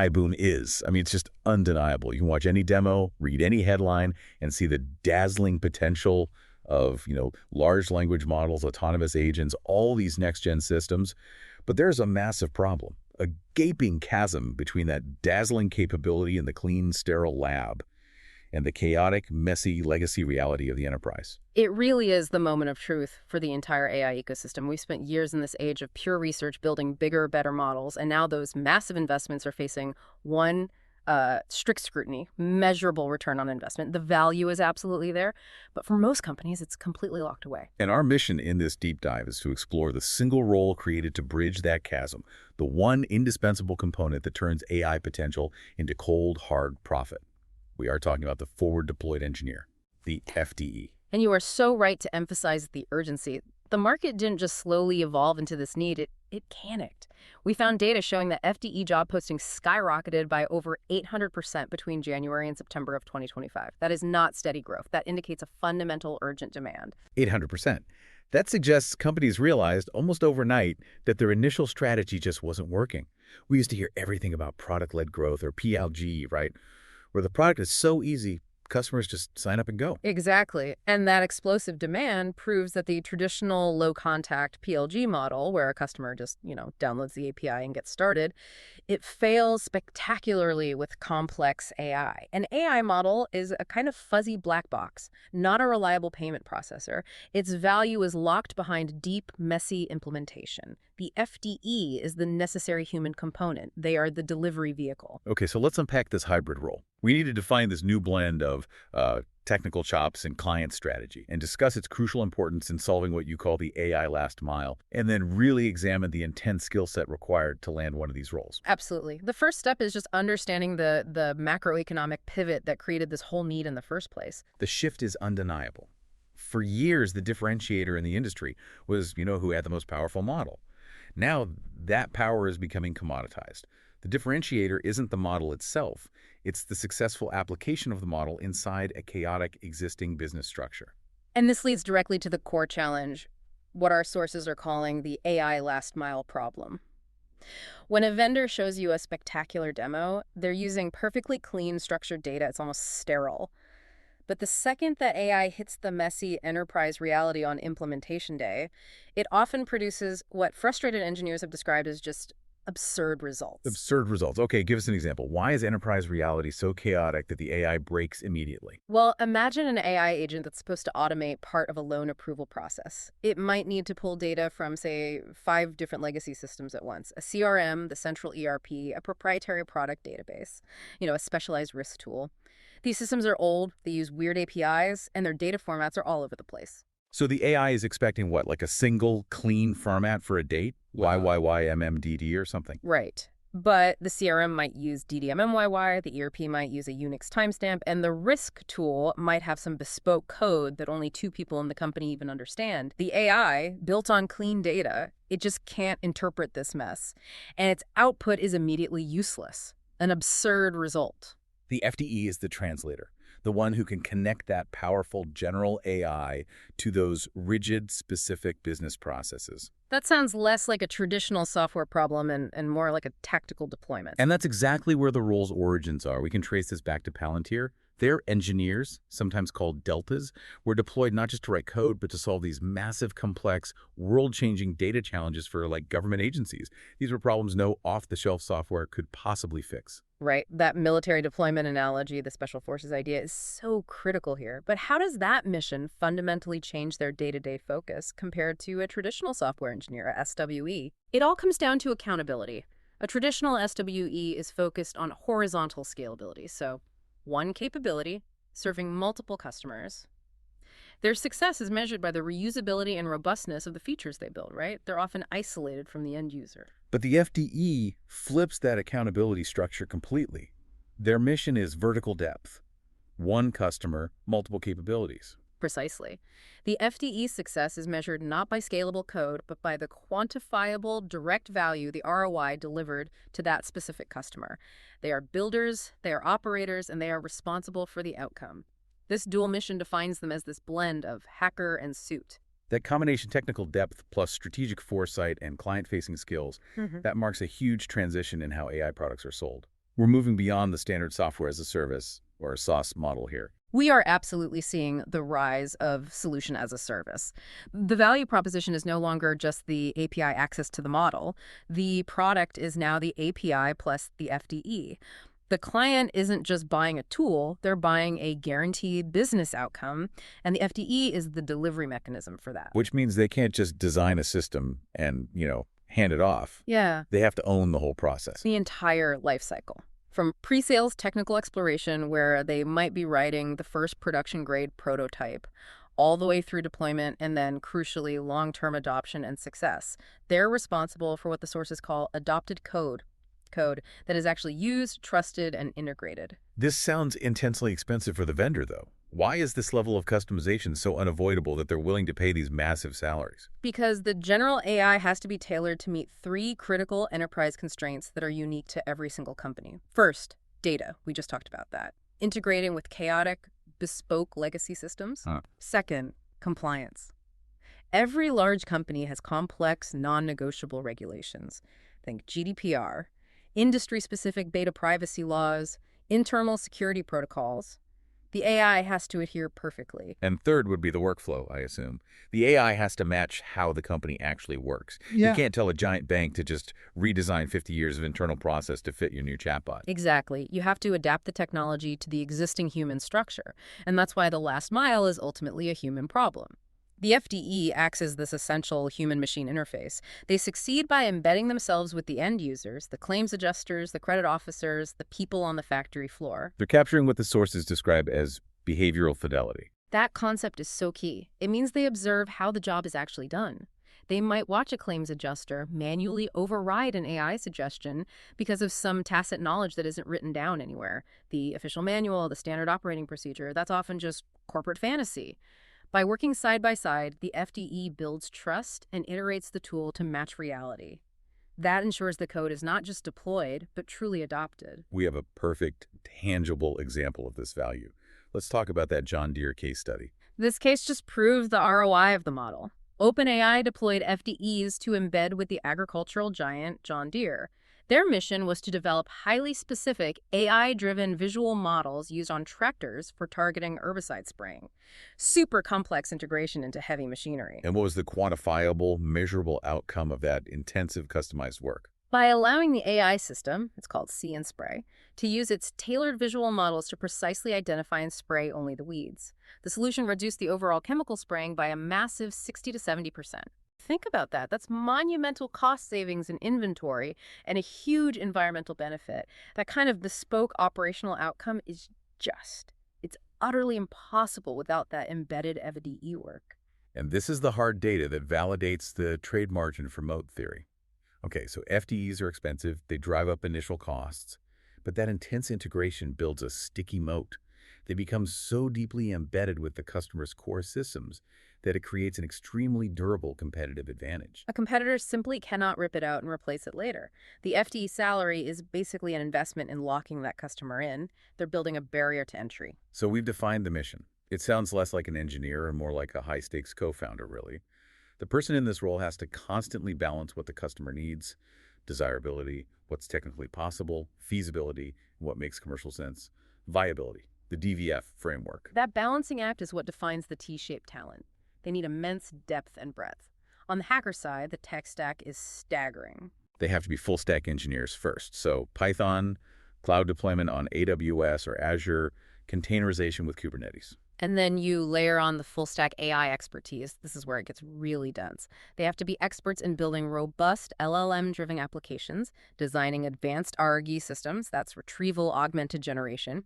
AI boom is. I mean, it's just undeniable. You can watch any demo, read any headline, and see the dazzling potential of, large language models, autonomous agents, all these next-gen systems. But there's a massive problem, a gaping chasm between that dazzling capability in the clean, sterile lab and the chaotic, messy legacy reality of the enterprise. It really is the moment of truth for the entire AI ecosystem. We've spent years in this age of pure research building bigger, better models, and now those massive investments are facing one, strict scrutiny, measurable return on investment. The value is absolutely there, but for most companies, it's completely locked away. And our mission in this deep dive is to explore the single role created to bridge that chasm, the one indispensable component that turns AI potential into cold, hard profit. We are talking about the forward deployed engineer, the FDE. And you are so right to emphasize the urgency. The market didn't just slowly evolve into this need, it panicked. We found data showing that FDE job postings skyrocketed by over 800% between January and September of 2025. That is not steady growth. That indicates a fundamental urgent demand. 800%. That suggests companies realized almost overnight that their initial strategy just wasn't working. We used to hear everything about product-led growth, or PLG, right? Where the product is so easy, customers just sign up and go. Exactly. And that explosive demand proves that the traditional low-contact PLG model, where a customer just, downloads the API and gets started, it fails spectacularly with complex AI. An AI model is a kind of fuzzy black box, not a reliable payment processor. Its value is locked behind deep, messy implementation. The FDE is the necessary human component. They are the delivery vehicle. Okay, so let's unpack this hybrid role. We need to define this new blend of technical chops and client strategy and discuss its crucial importance in solving what you call the AI last mile, and then really examine the intense skill set required to land one of these roles. Absolutely. The first step is just understanding the macroeconomic pivot that created this whole need in the first place. The shift is undeniable. For years, the differentiator in the industry was, who had the most powerful model. Now, that power is becoming commoditized. The differentiator isn't the model itself. It's the successful application of the model inside a chaotic existing business structure. And this leads directly to the core challenge, what our sources are calling the AI last mile problem. When a vendor shows you a spectacular demo, they're using perfectly clean, structured data. It's almost sterile. But the second that AI hits the messy enterprise reality on implementation day, it often produces what frustrated engineers have described as just absurd results. Absurd results. Okay, give us an example. Why is enterprise reality so chaotic that the AI breaks immediately? Well, imagine an AI agent that's supposed to automate part of a loan approval process. It might need to pull data from, say, 5 different legacy systems at once: a CRM, the central ERP, a proprietary product database, a specialized risk tool. These systems are old, they use weird APIs, and their data formats are all over the place. So the AI is expecting what, like a single, clean format for a date? Wow. YYYMMDD or something? Right. But the CRM might use DDMMYY, the ERP might use a Unix timestamp, and the risk tool might have some bespoke code that only 2 people in the company even understand. The AI, built on clean data, it just can't interpret this mess. And its output is immediately useless. An absurd result. The FDE is the translator, the one who can connect that powerful general AI to those rigid, specific business processes. That sounds less like a traditional software problem and more like a tactical deployment. And that's exactly where the role's origins are. We can trace this back to Palantir. Their engineers, sometimes called deltas, were deployed not just to write code, but to solve these massive, complex, world-changing data challenges for government agencies. These were problems no off-the-shelf software could possibly fix. Right. That military deployment analogy, the special forces idea, is so critical here. But how does that mission fundamentally change their day-to-day focus compared to a traditional software engineer, a SWE? It all comes down to accountability. A traditional SWE is focused on horizontal scalability, so one capability serving multiple customers. Their success is measured by the reusability and robustness of the features they build, right? They're often isolated from the end user. But the FDE flips that accountability structure completely. Their mission is vertical depth. One customer, multiple capabilities. Precisely. The FDE success is measured not by scalable code, but by the quantifiable direct value, the ROI, delivered to that specific customer. They are builders, they are operators, and they are responsible for the outcome. This dual mission defines them as this blend of hacker and suit. That combination, technical depth plus strategic foresight and client-facing skills, that marks a huge transition in how AI products are sold. We're moving beyond the standard software as a service or a SaaS model here. We are absolutely seeing the rise of solution as a service. The value proposition is no longer just the API access to the model. The product is now the API plus the FDE. The client isn't just buying a tool, they're buying a guaranteed business outcome, and the FDE is the delivery mechanism for that. Which means they can't just design a system and, hand it off. Yeah, They have to own the whole process. the entire life cycle. From pre-sales technical exploration, where they might be writing the first production-grade prototype, all the way through deployment and then, crucially, long-term adoption and success. They're responsible for what the sources call adopted code that is actually used, trusted, and integrated. This sounds intensely expensive for the vendor, though. Why is this level of customization so unavoidable that they're willing to pay these massive salaries? Because the general AI has to be tailored to meet 3 critical enterprise constraints that are unique to every single company. First, data. We just talked about that. Integrating with chaotic, bespoke legacy systems. Second, compliance. Every large company has complex, non-negotiable regulations. Think GDPR, industry-specific data privacy laws, internal security protocols. The AI has to adhere perfectly. And third would be the workflow, I assume. The AI has to match how the company actually works. You can't tell a giant bank to just redesign 50 years of internal process to fit your new chatbot. Exactly. You have to adapt the technology to the existing human structure. And that's why the last mile is ultimately a human problem. The FDE acts as this essential human-machine interface. They succeed by embedding themselves with the end users, the claims adjusters, the credit officers, the people on the factory floor. They're capturing what the sources describe as behavioral fidelity. That concept is so key. It means they observe how the job is actually done. They might watch a claims adjuster manually override an AI suggestion because of some tacit knowledge that isn't written down anywhere. The official manual, the standard operating procedure, that's often just corporate fantasy. By working side by side, the FDE builds trust and iterates the tool to match reality. That ensures the code is not just deployed, but truly adopted. We have a perfect, tangible example of this value. Let's talk about that John Deere case study. This case just proves the ROI of the model. OpenAI deployed FDEs to embed with the agricultural giant John Deere. Their mission was to develop highly specific AI-driven visual models used on tractors for targeting herbicide spraying. Super complex integration into heavy machinery. And what was the quantifiable, measurable outcome of that intensive customized work? By allowing the AI system, it's called See and Spray, to use its tailored visual models to precisely identify and spray only the weeds. The solution reduced the overall chemical spraying by a massive 60 to 70%. Think about that. That's monumental cost savings in inventory and a huge environmental benefit. That kind of bespoke operational outcome is it's utterly impossible without that embedded FDE work. And this is the hard data that validates the trade margin for moat theory. Okay, so FDEs are expensive, they drive up initial costs, but that intense integration builds a sticky moat. They become so deeply embedded with the customer's core systems that it creates an extremely durable competitive advantage. A competitor simply cannot rip it out and replace it later. The FTE salary is basically an investment in locking that customer in. They're building a barrier to entry. So we've defined the mission. It sounds less like an engineer and more like a high-stakes co-founder, really. The person in this role has to constantly balance what the customer needs, desirability, what's technically possible, feasibility, what makes commercial sense, viability, the DVF framework. That balancing act is what defines the T-shaped talent. They need immense depth and breadth. On the hacker side, the tech stack is staggering. They have to be full-stack engineers first. So Python, cloud deployment on AWS or Azure, containerization with Kubernetes. And then you layer on the full stack AI expertise. This is where it gets really dense. They have to be experts in building robust LLM-driven applications, designing advanced RG systems, that's retrieval augmented generation.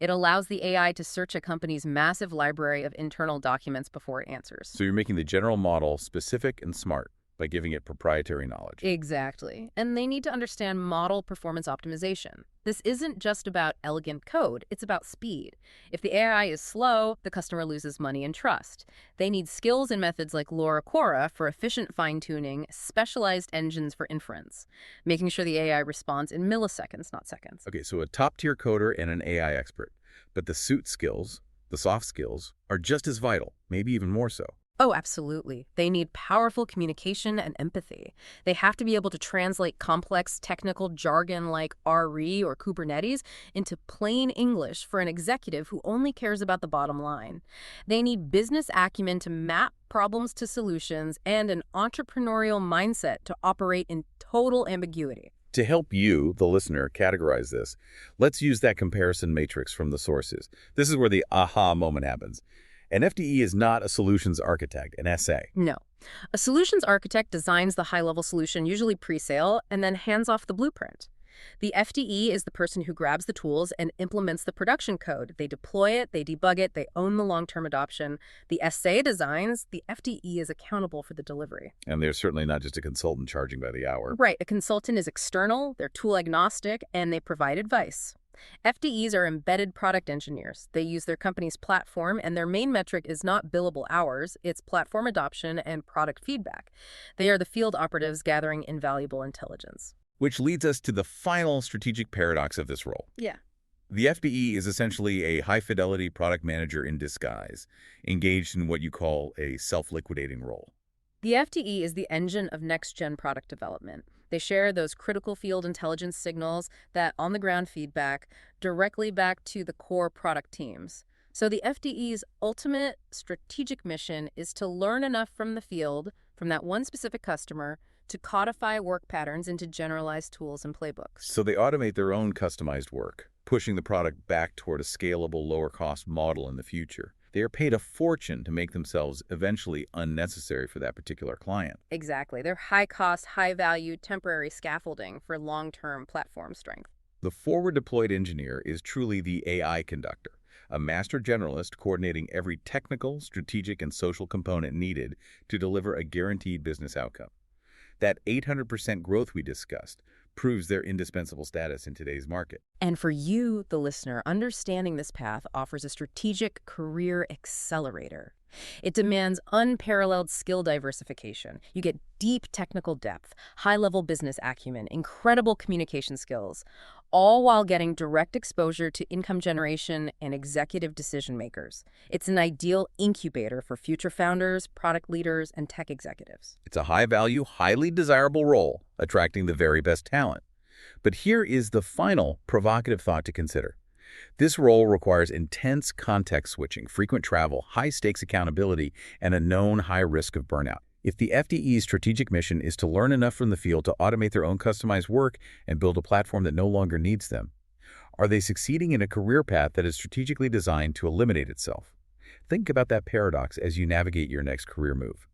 It allows the AI to search a company's massive library of internal documents before it answers. So you're making the general model specific and smart by giving it proprietary knowledge. Exactly. And they need to understand model performance optimization. This isn't just about elegant code, it's about speed. If the AI is slow, the customer loses money and trust. They need skills and methods like LoRa Cora for efficient fine-tuning, specialized engines for inference, making sure the AI responds in milliseconds, not seconds. Okay, so a top-tier coder and an AI expert. But the suit skills, the soft skills, are just as vital, maybe even more so. Oh, absolutely. They need powerful communication and empathy. They have to be able to translate complex technical jargon like RE or Kubernetes into plain English for an executive who only cares about the bottom line. They need business acumen to map problems to solutions and an entrepreneurial mindset to operate in total ambiguity. To help you, the listener, categorize this, let's use that comparison matrix from the sources. This is where the aha moment happens. An FDE is not a solutions architect, an SA. No. A solutions architect designs the high-level solution, usually pre-sale, and then hands off the blueprint. The FDE is the person who grabs the tools and implements the production code. They deploy it, they debug it, they own the long-term adoption. The SA designs, the FDE is accountable for the delivery. And they're certainly not just a consultant charging by the hour. Right, a consultant is external, they're tool agnostic, and they provide advice. FDEs are embedded product engineers. They use their company's platform, and their main metric is not billable hours, it's platform adoption and product feedback. They are the field operatives gathering invaluable intelligence. Which leads us to the final strategic paradox of this role. Yeah. The FDE is essentially a high-fidelity product manager in disguise, engaged in what you call a self-liquidating role. The FDE is the engine of next-gen product development. They share those critical field intelligence signals, that on-the-ground feedback, directly back to the core product teams. So the FDE's ultimate strategic mission is to learn enough from the field, from that one specific customer, to codify work patterns into generalized tools and playbooks. So they automate their own customized work, pushing the product back toward a scalable, lower-cost model in the future. They are paid a fortune to make themselves eventually unnecessary for that particular client. Exactly. They're high-cost, high-value, temporary scaffolding for long-term platform strength. The forward-deployed engineer is truly the AI conductor, a master generalist coordinating every technical, strategic, and social component needed to deliver a guaranteed business outcome. That 800% growth we discussed proves their indispensable status in today's market. And for you, the listener, understanding this path offers a strategic career accelerator. It demands unparalleled skill diversification. You get deep technical depth, high-level business acumen, incredible communication skills, all while getting direct exposure to income generation and executive decision makers. It's an ideal incubator for future founders, product leaders, and tech executives. It's a high-value, highly desirable role, attracting the very best talent. But here is the final provocative thought to consider. This role requires intense context switching, frequent travel, high-stakes accountability, and a known high risk of burnout. If the FDE's strategic mission is to learn enough from the field to automate their own customized work and build a platform that no longer needs them, are they succeeding in a career path that is strategically designed to eliminate itself? Think about that paradox as you navigate your next career move.